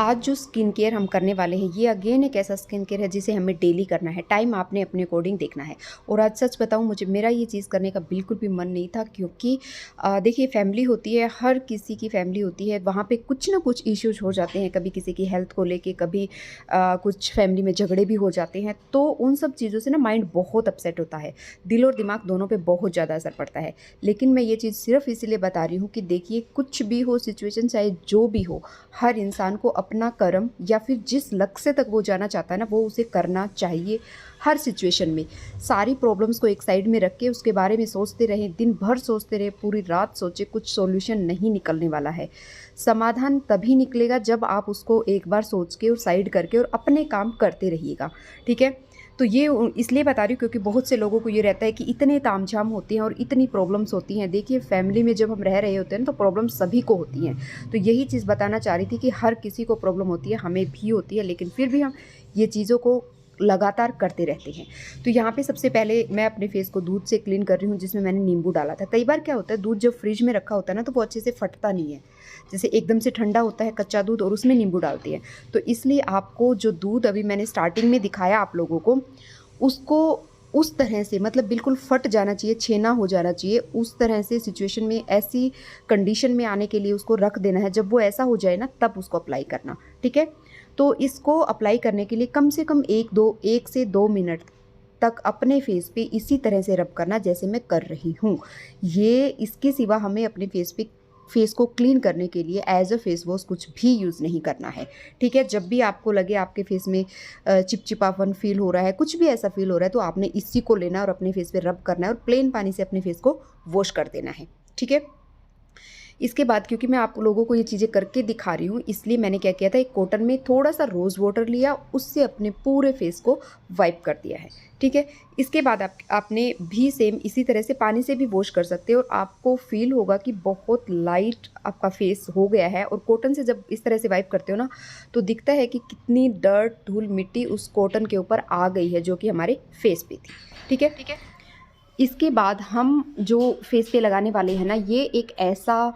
आज जो skin care हम करने वाले हैं ये अगेन एक ऐसा स्किन केयर है जिसे हमें डेली करना है। टाइम आपने अपने अकॉर्डिंग देखना है। और आज सच बताऊं, मुझे मेरा ये चीज़ करने का बिल्कुल भी मन नहीं था, क्योंकि देखिए फैमिली होती है, हर किसी की फैमिली होती है, वहाँ पे कुछ ना कुछ इश्यूज हो जाते हैं। कभी किसी की हेल्थ को लेके, कभी कुछ फैमिली में झगड़े भी हो जाते हैं। तो उन सब चीज़ों से ना माइंड बहुत अपसेट होता है, दिल और दिमाग दोनों पर बहुत ज़्यादा असर पड़ता है। लेकिन मैं ये चीज़ सिर्फ इसीलिए बता रही हूँ कि देखिए, कुछ भी हो सिचुएशन, चाहे जो भी हो, हर इंसान को अपना कर्म या फिर जिस लक्ष्य तक वो जाना चाहता है ना, वो उसे करना चाहिए। हर सिचुएशन में सारी प्रॉब्लम्स को एक साइड में रख के उसके बारे में सोचते रहें, दिन भर सोचते रहे, पूरी रात सोचे, कुछ सॉल्यूशन नहीं निकलने वाला है। समाधान तभी निकलेगा जब आप उसको एक बार सोच के और साइड करके और अपने काम करते रहिएगा। ठीक है, तो ये इसलिए बता रही हूँ क्योंकि बहुत से लोगों को ये रहता है कि इतने तामझाम होती हैं और इतनी प्रॉब्लम्स होती हैं। देखिए, फैमिली में जब हम रह रहे होते हैं तो प्रॉब्लम्स सभी को होती हैं। तो यही चीज़ बताना चाह रही थी कि हर किसी को प्रॉब्लम होती है, हमें भी होती है, लेकिन फिर भी हम ये चीज़ों को लगातार करते रहते हैं। तो यहाँ पे सबसे पहले मैं अपने फेस को दूध से क्लीन कर रही हूँ, जिसमें मैंने नींबू डाला था। कई बार क्या होता है, दूध जब फ्रिज में रखा होता है ना, तो वो अच्छे से फटता नहीं है। जैसे एकदम से ठंडा होता है कच्चा दूध और उसमें नींबू डालते हैं। तो इसलिए आपको जो दूध अभी मैंने स्टार्टिंग में दिखाया आप लोगों को, उसको उस तरह से, मतलब बिल्कुल फट जाना चाहिए, छेना हो जाना चाहिए, उस तरह से सिचुएशन में, ऐसी कंडीशन में आने के लिए उसको रख देना है। जब वो ऐसा हो जाए ना, तब उसको अप्लाई करना। ठीक है, तो इसको अप्लाई करने के लिए कम से कम 1 से 2 मिनट तक अपने फेस पे इसी तरह से रब करना जैसे मैं कर रही हूँ। ये इसके सिवा हमें अपने फेस को क्लीन करने के लिए एज अ फेस वॉश कुछ भी यूज़ नहीं करना है। ठीक है, जब भी आपको लगे आपके फेस में चिपचिपापन फील हो रहा है, कुछ भी ऐसा फील हो रहा है, तो आपने इसी को लेना और अपने फेस पे रब करना है और प्लेन पानी से अपने फेस को वॉश कर देना है। ठीक है, इसके बाद क्योंकि मैं आप लोगों को ये चीज़ें करके दिखा रही हूँ, इसलिए मैंने क्या किया था, एक कॉटन में थोड़ा सा रोज़ वाटर लिया, उससे अपने पूरे फेस को वाइप कर दिया है। ठीक है, इसके बाद आपने भी सेम इसी तरह से पानी से भी वॉश कर सकते हो और आपको फील होगा कि बहुत लाइट आपका फेस हो गया है। और कॉटन से जब इस तरह से वाइप करते हो ना, तो दिखता है कि कितनी डर्ट, धूल, मिट्टी उस कॉटन के ऊपर आ गई है जो कि हमारे फेस पे थी। ठीक है, इसके बाद हम जो फेस पे लगाने वाले हैं ना, ये एक ऐसा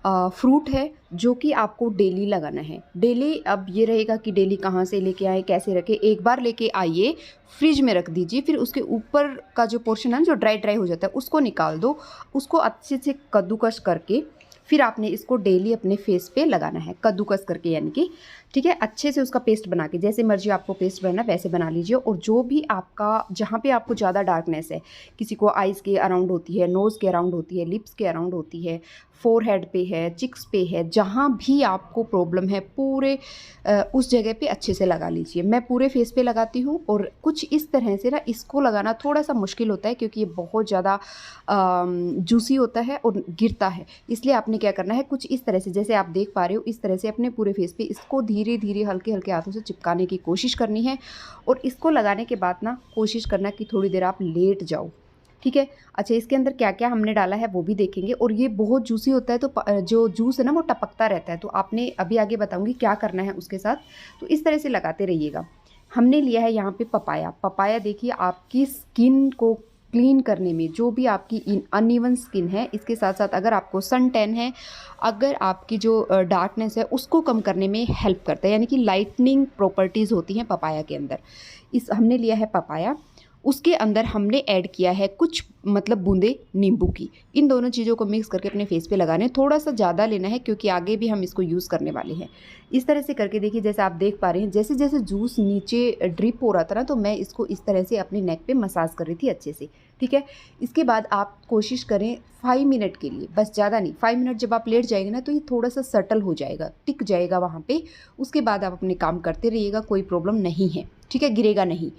फ्रूट है जो कि आपको डेली लगाना है। डेली, अब ये रहेगा कि डेली कहाँ से लेके आए, कैसे रखें। एक बार लेके आइए, फ्रिज में रख दीजिए, फिर उसके ऊपर का जो पोर्शन है जो ड्राई हो जाता है, उसको निकाल दो। उसको अच्छे से कद्दूकस करके फिर आपने इसको डेली अपने फेस पे लगाना है, कद्दूकस करके, यानी कि ठीक है, अच्छे से उसका पेस्ट बना के, जैसे मर्जी आपको पेस्ट बनना वैसे बना लीजिए। और जो भी आपका, जहाँ पे आपको ज़्यादा डार्कनेस है, किसी को आइज़ के अराउंड होती है, नोज़ के अराउंड होती है, लिप्स के अराउंड होती है, फोरहेड पे है, चिक्स पे है, जहाँ भी आपको प्रॉब्लम है, पूरे उस जगह पे अच्छे से लगा लीजिए। मैं पूरे फेस पे लगाती हूँ और कुछ इस तरह से ना, इसको लगाना थोड़ा सा मुश्किल होता है क्योंकि ये बहुत ज़्यादा जूसी होता है और गिरता है। इसलिए आपने क्या करना है, कुछ इस तरह से, जैसे आप देख पा रहे हो, इस तरह से अपने पूरे फेस पे इसको धीरे धीरे हल्के हल्के हाथों से चिपकाने की कोशिश करनी है। और इसको लगाने के बाद ना, कोशिश करना कि थोड़ी देर आप लेट जाओ। ठीक है, अच्छा, इसके अंदर क्या क्या हमने डाला है वो भी देखेंगे। और ये बहुत जूसी होता है, तो जो जूस है ना, वो टपकता रहता है। तो आपने अभी आगे बताऊंगी क्या करना है उसके साथ। तो इस तरह से लगाते रहिएगा। हमने लिया है यहाँ पे पपाया। देखिए, आपकी स्किन को क्लीन करने में, जो भी आपकी अनइवन स्किन है, इसके साथ साथ अगर आपको सन टैन है, अगर आपकी जो डार्कनेस है, उसको कम करने में हेल्प करता है। यानी कि लाइटनिंग प्रॉपर्टीज़ होती हैं पपाया के अंदर। हमने लिया है पपाया, उसके अंदर हमने ऐड किया है कुछ, मतलब बूंदे नींबू की। इन दोनों चीज़ों को मिक्स करके अपने फेस पे लगाने, थोड़ा सा ज़्यादा लेना है क्योंकि आगे भी हम इसको यूज़ करने वाले हैं। इस तरह से करके देखिए, जैसे आप देख पा रहे हैं, जैसे जैसे जूस नीचे ड्रिप हो रहा था ना, तो मैं इसको इस तरह से अपने नेक पे मसाज कर रही थी अच्छे से। ठीक है, इसके बाद आप कोशिश करें 5 मिनट के लिए, बस ज़्यादा नहीं, 5 मिनट जब आप लेट जाएंगे ना, तो ये थोड़ा सा सटल हो जाएगा, टिक जाएगा वहाँ पे। उसके बाद आप अपने काम करते रहिएगा, कोई प्रॉब्लम नहीं है। ठीक है, गिरेगा नहीं।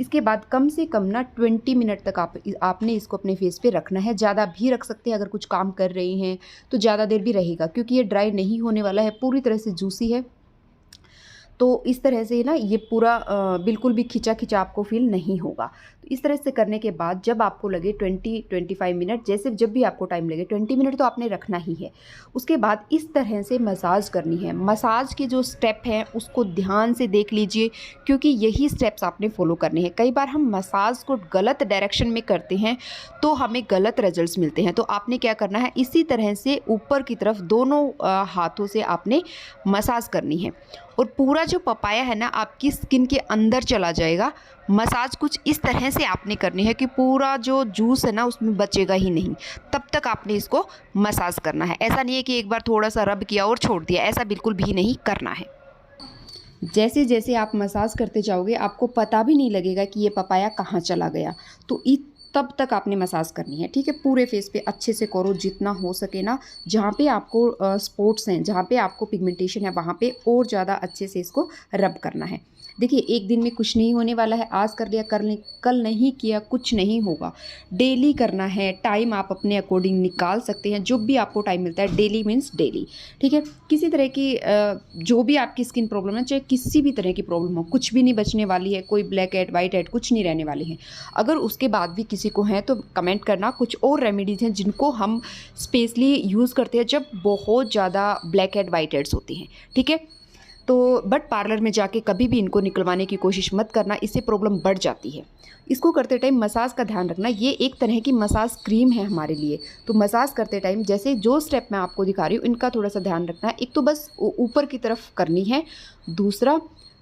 इसके बाद कम से कम ना 20 मिनट तक आपने इसको अपने फेस पे रखना है। ज़्यादा भी रख सकते हैं, अगर कुछ काम कर रही हैं तो ज़्यादा देर भी रहेगा, क्योंकि ये ड्राई नहीं होने वाला है, पूरी तरह से जूसी है। तो इस तरह से ना, ये पूरा बिल्कुल भी खिंचा खिंचा आपको फील नहीं होगा। तो इस तरह से करने के बाद जब आपको लगे 20-25 मिनट, जैसे जब भी आपको टाइम लगे, 20 मिनट तो आपने रखना ही है। उसके बाद इस तरह से मसाज करनी है। मसाज के जो स्टेप हैं उसको ध्यान से देख लीजिए, क्योंकि यही स्टेप्स आपने फॉलो करने हैं। कई बार हम मसाज को गलत डायरेक्शन में करते हैं तो हमें गलत रिजल्ट्स मिलते हैं। तो आपने क्या करना है, इसी तरह से ऊपर की तरफ दोनों हाथों से आपने मसाज करनी है। और पूरा जो पपाया है ना आपकी स्किन के अंदर चला जाएगा। मसाज कुछ इस तरह से आपने करनी है कि पूरा जो जूस है ना उसमें बचेगा ही नहीं, तब तक आपने इसको मसाज करना है। ऐसा नहीं है कि एक बार थोड़ा सा रब किया और छोड़ दिया, ऐसा बिल्कुल भी नहीं करना है। जैसे जैसे आप मसाज करते जाओगे आपको पता भी नहीं लगेगा कि ये पपाया कहाँ चला गया। तो तब तक आपने मसाज करनी है, ठीक है। पूरे फेस पे अच्छे से करो जितना हो सके ना। जहाँ पे आपको स्पॉट्स हैं, जहाँ पे आपको पिगमेंटेशन है, वहाँ पे और ज़्यादा अच्छे से इसको रब करना है। देखिए एक दिन में कुछ नहीं होने वाला है, आज कर लिया कल नहीं किया कुछ नहीं होगा। डेली करना है, टाइम आप अपने अकॉर्डिंग निकाल सकते हैं, जो भी आपको टाइम मिलता है। डेली मीन्स डेली, ठीक है। किसी तरह की जो भी आपकी स्किन प्रॉब्लम है, चाहे किसी भी तरह की प्रॉब्लम हो, कुछ भी नहीं बचने वाली है। कोई ब्लैक हेड वाइट हेड कुछ नहीं रहने वाले हैं। अगर उसके बाद भी किसी को है तो कमेंट करना। कुछ और रेमेडीज़ हैं जिनको हम स्पेशली यूज़ करते हैं जब बहुत ज़्यादा ब्लैक हेड वाइट हेड्स होती हैं, ठीक है। तो बट पार्लर में जाके कभी भी इनको निकलवाने की कोशिश मत करना, इससे प्रॉब्लम बढ़ जाती है। इसको करते टाइम मसाज का ध्यान रखना। ये एक तरह की मसाज क्रीम है हमारे लिए। तो मसाज करते टाइम जैसे जो स्टेप मैं आपको दिखा रही हूँ इनका थोड़ा सा ध्यान रखना है। एक तो बस ऊपर की तरफ करनी है, दूसरा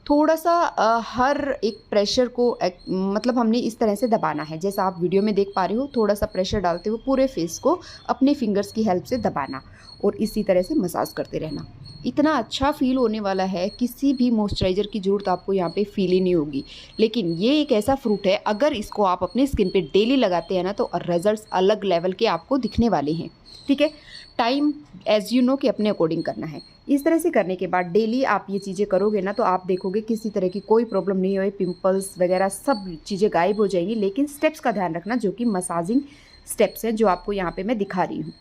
थोड़ा सा हर एक प्रेशर को मतलब हमने इस तरह से दबाना है, जैसा आप वीडियो में देख पा रहे हो। थोड़ा सा प्रेशर डालते हुए पूरे फेस को अपने फिंगर्स की हेल्प से दबाना और इसी तरह से मसाज करते रहना। इतना अच्छा फील होने वाला है, किसी भी मॉइस्चराइज़र की ज़रूरत आपको यहाँ पे फील ही नहीं होगी। लेकिन ये एक ऐसा फ्रूट है, अगर इसको आप अपनी स्किन पे डेली लगाते हैं ना तो रिजल्ट्स अलग लेवल के आपको दिखने वाले हैं, ठीक है। टाइम एज यू नो कि अपने अकॉर्डिंग करना है। इस तरह से करने के बाद डेली आप ये चीज़ें करोगे ना तो आप देखोगे किसी तरह की कोई प्रॉब्लम नहीं होगी। पिंपल्स वगैरह सब चीज़ें गायब हो जाएंगी। लेकिन स्टेप्स का ध्यान रखना, जो कि मसाजिंग स्टेप्स हैं जो आपको यहाँ पे मैं दिखा रही हूँ,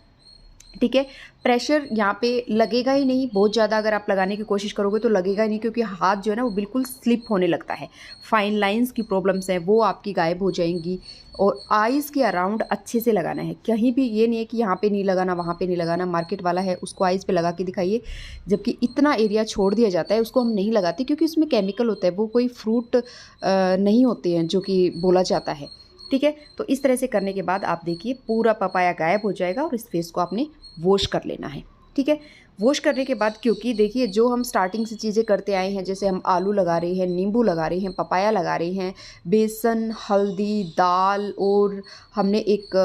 ठीक है। प्रेशर यहाँ पे लगेगा ही नहीं, बहुत ज़्यादा अगर आप लगाने की कोशिश करोगे तो लगेगा ही नहीं, क्योंकि हाथ जो है ना वो बिल्कुल स्लिप होने लगता है। फाइन लाइंस की प्रॉब्लम्स हैं वो आपकी गायब हो जाएंगी। और आइज़ के अराउंड अच्छे से लगाना है, कहीं भी ये नहीं है कि यहाँ पे नहीं लगाना वहाँ पे नहीं लगाना। मार्केट वाला है उसको आइज़ पे लगा के दिखाइए, जबकि इतना एरिया छोड़ दिया जाता है उसको हम नहीं लगाते, क्योंकि उसमें केमिकल होता है। वो कोई फ्रूट नहीं होते हैं जो कि बोला जाता है, ठीक है। तो इस तरह से करने के बाद आप देखिए पूरा पपाया गायब हो जाएगा और इस फेस को आपने वॉश कर लेना है, ठीक है। वॉश करने के बाद, क्योंकि देखिए जो हम स्टार्टिंग से चीज़ें करते आए हैं, जैसे हम आलू लगा रहे हैं, नींबू लगा रहे हैं, पपाया लगा रहे हैं, बेसन, हल्दी, दाल, और हमने एक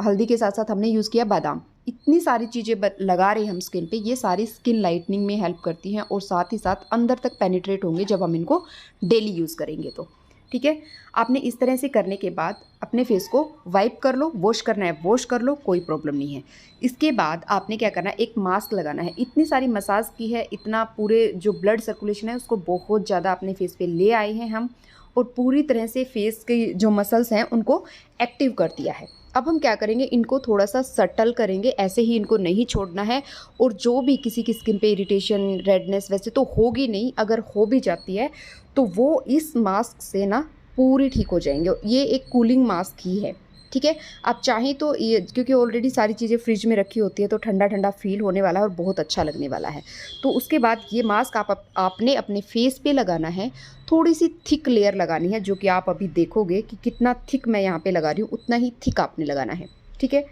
हल्दी के साथ साथ हमने यूज़ किया बादाम। इतनी सारी चीज़ें लगा रहे हैं हम स्किन पे, ये सारी स्किन लाइटनिंग में हेल्प करती हैं और साथ ही साथ अंदर तक पेनिट्रेट होंगे जब हम इनको डेली यूज़ करेंगे तो, ठीक है। आपने इस तरह से करने के बाद अपने फेस को वाइप कर लो, वॉश करना है वॉश कर लो, कोई प्रॉब्लम नहीं है। इसके बाद आपने क्या करना है, एक मास्क लगाना है। इतनी सारी मसाज की है, इतना पूरे जो ब्लड सर्कुलेशन है उसको बहुत ज़्यादा अपने फेस पे ले आए हैं हम, और पूरी तरह से फेस के जो मसल्स हैं उनको एक्टिव कर दिया है। अब हम क्या करेंगे, इनको थोड़ा सा सटल करेंगे, ऐसे ही इनको नहीं छोड़ना है। और जो भी किसी की स्किन पे इरिटेशन, रेडनेस वैसे तो होगी नहीं, अगर हो भी जाती है तो वो इस मास्क से ना पूरी ठीक हो जाएंगे। ये एक कूलिंग मास्क ही है, ठीक है। आप चाहें तो ये, क्योंकि ऑलरेडी सारी चीज़ें फ्रिज में रखी होती है तो ठंडा ठंडा फील होने वाला है और बहुत अच्छा लगने वाला है। तो उसके बाद ये मास्क आपने अपने फेस पे लगाना है। थोड़ी सी थिक लेयर लगानी है, जो कि आप अभी देखोगे कि कितना थिक मैं यहाँ पे लगा रही हूँ, उतना ही थिक आपने लगाना है, ठीक है।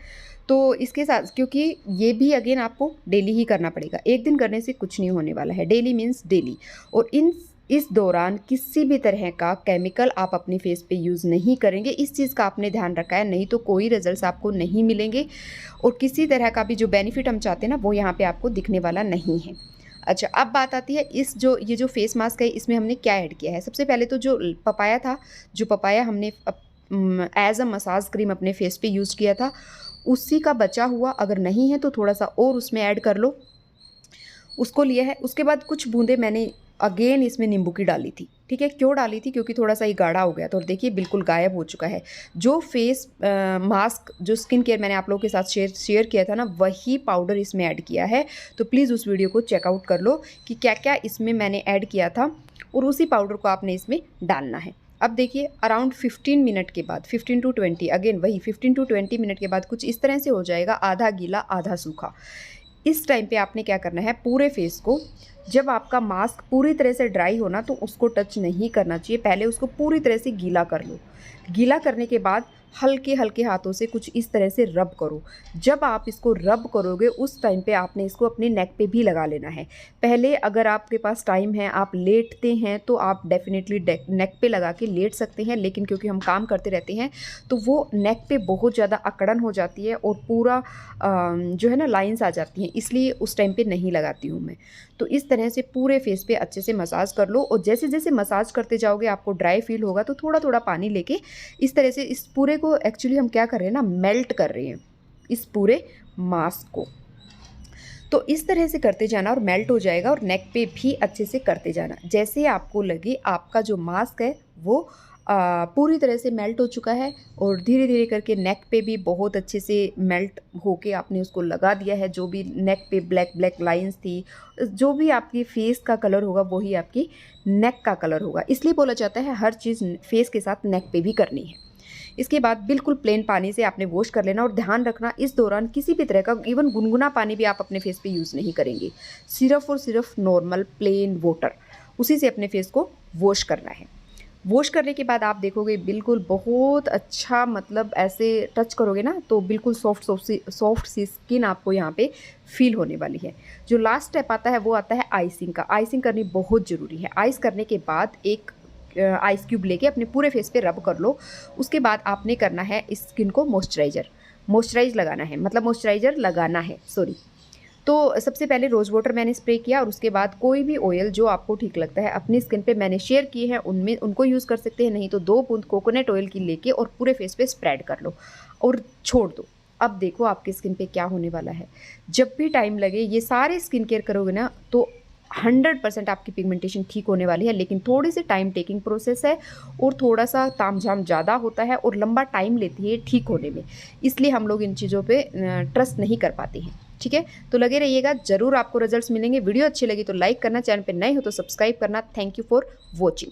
तो इसके साथ, क्योंकि ये भी अगेन आपको डेली ही करना पड़ेगा, एक दिन करने से कुछ नहीं होने वाला है। Daily means daily. और इस दौरान किसी भी तरह का केमिकल आप अपने फेस पे यूज़ नहीं करेंगे। इस चीज़ का आपने ध्यान रखा है, नहीं तो कोई रिजल्ट्स आपको नहीं मिलेंगे और किसी तरह का भी जो बेनिफिट हम चाहते हैं ना वो यहाँ पे आपको दिखने वाला नहीं है। अच्छा, अब बात आती है ये जो फेस मास्क है इसमें हमने क्या ऐड किया है। सबसे पहले तो जो पपाया था, जो पपाया हमने एज अ मसाज क्रीम अपने फेस पे यूज़ किया था, उसी का बचा हुआ, अगर नहीं है तो थोड़ा सा और उसमें ऐड कर लो, उसको लिया है। उसके बाद कुछ बूंदे मैंने अगेन इसमें नींबू की डाली थी, ठीक है। क्यों डाली थी, क्योंकि थोड़ा सा ये गाढ़ा हो गया था और देखिए बिल्कुल गायब हो चुका है। जो फेस मास्क, जो स्किन केयर मैंने आप लोगों के साथ शेयर किया था ना, वही पाउडर इसमें ऐड किया है। तो प्लीज़ उस वीडियो को चेकआउट कर लो कि क्या क्या इसमें मैंने ऐड किया था, और उसी पाउडर को आपने इसमें डालना है। अब देखिए अराउंड 15 मिनट के बाद, 15 to 20, अगेन वही 15 to 20 मिनट के बाद कुछ इस तरह से हो जाएगा, आधा गीला आधा सूखा। इस टाइम पे आपने क्या करना है, पूरे फेस को, जब आपका मास्क पूरी तरह से ड्राई हो ना तो उसको टच नहीं करना चाहिए, पहले उसको पूरी तरह से गीला कर लो। गीला करने के बाद हल्के हल्के हाथों से कुछ इस तरह से रब करो। जब आप इसको रब करोगे उस टाइम पे आपने इसको अपने नेक पे भी लगा लेना है। पहले अगर आपके पास टाइम है, आप लेटते हैं, तो आप डेफ़िनेटली नेक पे लगा के लेट सकते हैं, लेकिन क्योंकि हम काम करते रहते हैं तो वो नेक पे बहुत ज़्यादा अकड़न हो जाती है और पूरा जो है ना लाइंस आ जाती हैं, इसलिए उस टाइम पे नहीं लगाती हूँ मैं। तो इस तरह से पूरे फेस पे अच्छे से मसाज कर लो और जैसे जैसे मसाज करते जाओगे आपको ड्राई फील होगा तो थोड़ा थोड़ा पानी लेके इस तरह से इस पूरे को एक्चुअली हम क्या कर रहे हैं ना, मेल्ट कर रहे हैं इस पूरे मास्क को। तो इस तरह से करते जाना और मेल्ट हो जाएगा, और नेक पे भी अच्छे से करते जाना। जैसे आपको लगे आपका जो मास्क है वो पूरी तरह से मेल्ट हो चुका है और धीरे धीरे करके नेक पे भी बहुत अच्छे से मेल्ट होके आपने उसको लगा दिया है। जो भी नेक पे ब्लैक ब्लैक लाइंस थी, जो भी आपकी फेस का कलर होगा वही आपकी नेक का कलर होगा। इसलिए बोला जाता है हर चीज़ फेस के साथ नेक पे भी करनी है। इसके बाद बिल्कुल प्लेन पानी से आपने वॉश कर लेना, और ध्यान रखना इस दौरान किसी भी तरह का इवन गुनगुना पानी भी आप अपने फेस पे यूज़ नहीं करेंगे। सिर्फ और सिर्फ नॉर्मल प्लेन वाटर, उसी से अपने फेस को वॉश करना है। वॉश करने के बाद आप देखोगे बिल्कुल बहुत अच्छा, मतलब ऐसे टच करोगे ना तो बिल्कुल सॉफ्ट सी स्किन आपको यहाँ पे फील होने वाली है। जो लास्ट स्टेप आता है वो आता है आइसिंग का। आइसिंग करनी बहुत ज़रूरी है। आइस करने के बाद एक आइस क्यूब लेके अपने पूरे फेस पे रब कर लो। उसके बाद आपने करना है इस स्किन को मॉइस्चराइज लगाना है, मतलब मॉइस्चराइज़र लगाना है, सॉरी। तो सबसे पहले रोज़ वाटर मैंने स्प्रे किया, और उसके बाद कोई भी ऑयल जो आपको ठीक लगता है अपनी स्किन पे मैंने शेयर किए हैं, उनमें उनको यूज़ कर सकते हैं। नहीं तो 2 बूंद कोकोनट ऑयल की लेके और पूरे फेस पे स्प्रेड कर लो और छोड़ दो। अब देखो आपकी स्किन पे क्या होने वाला है। जब भी टाइम लगे ये सारे स्किन केयर करोगे ना तो 100% आपकी पिगमेंटेशन ठीक होने वाली है। लेकिन थोड़ी सी टाइम टेकिंग प्रोसेस है और थोड़ा सा तामझाम ज़्यादा होता है और लंबा टाइम लेती है ठीक होने में, इसलिए हम लोग इन चीज़ों पे ट्रस्ट नहीं कर पाते हैं। ठीक है, तो लगे रहिएगा, ज़रूर आपको रिजल्ट्स मिलेंगे। वीडियो अच्छी लगी तो लाइक करना, चैनल पे नए हो तो सब्सक्राइब करना। Thank you for watching.